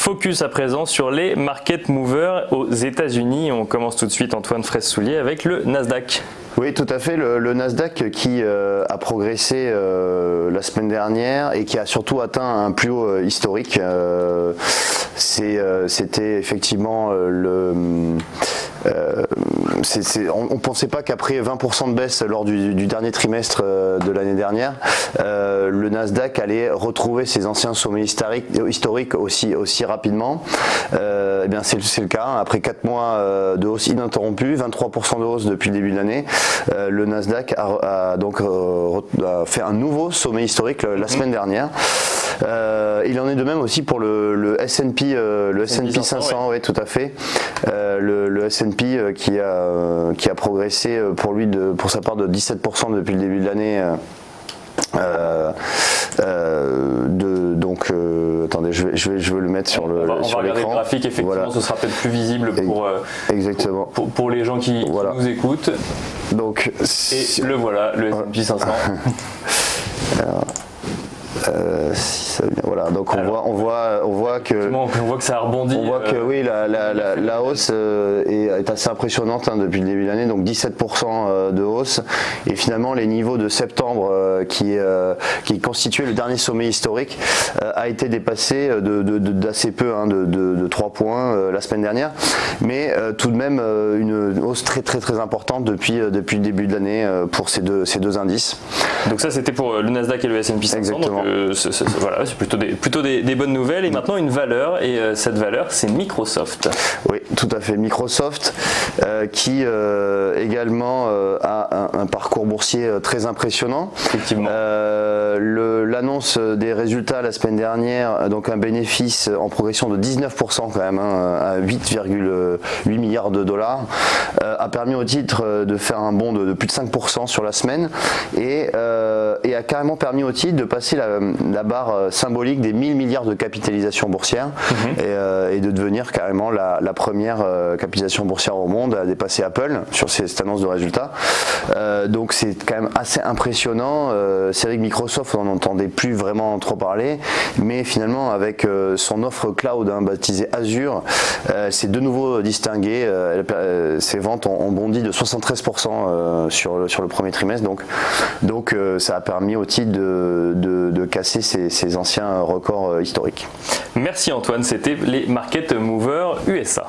Focus à présent sur les market movers aux États-Unis. On commence tout de suite, Antoine Fraisse-Soulier, avec le Nasdaq. Oui, tout à fait. Le Nasdaq qui a progressé la semaine dernière et qui a surtout atteint un plus haut historique. C'était effectivement on ne pensait pas qu'après 20% de baisse lors du dernier trimestre de l'année dernière, le Nasdaq allait retrouver ses anciens sommets historiques aussi rapidement. Eh bien c'est le cas. Après 4 mois de hausse ininterrompue, 23% de hausse depuis le début de l'année, le Nasdaq a donc fait un nouveau sommet historique la semaine dernière. Il en est de même aussi pour le S&P, le S&P 500, oui, tout à fait. Le S&P qui a progressé pour sa part de 17% depuis le début de l'année. Attendez, je vais le mettre sur l'écran. On va regarder le graphique, effectivement, voilà. Ce sera peut-être plus visible pour les gens qui nous écoutent. Donc, et le voilà, le S&P 500. Voilà, donc on voit que ça a rebondi. On voit que oui, la hausse est assez impressionnante depuis le début de l'année, donc 17% de hausse. Et finalement, les niveaux de septembre qui constituaient le dernier sommet historique a été dépassé d'assez peu, de 3 points la semaine dernière. Mais tout de même une hausse très importante depuis le début de l'année pour ces deux indices. Donc ça, c'était pour le Nasdaq et le S&P 500. Exactement. Donc, voilà, c'est plutôt des bonnes nouvelles. Et maintenant une valeur, et cette valeur, c'est Microsoft. Oui, tout à fait. Microsoft qui également a un parcours boursier très impressionnant. Effectivement. L'annonce des résultats la semaine dernière, donc un bénéfice en progression de 19% quand même, à 8,8 milliards de dollars, a permis au titre de faire un bond de plus de 5% sur la semaine et a carrément permis au titre de passer la barre symbolique des 1000 milliards de capitalisation boursière et de devenir carrément la première capitalisation boursière au monde à dépasser Apple sur cette annonce de résultats. Donc c'est quand même assez impressionnant. C'est vrai que Microsoft, on n'entendait plus vraiment trop parler, mais finalement avec son offre cloud baptisée Azure, c'est de nouveau distingué. Ses ventes ont bondi de 73% sur le premier trimestre, donc ça a permis au titre de casser ses anciens records historiques. Merci Antoine, c'était les Market Movers USA.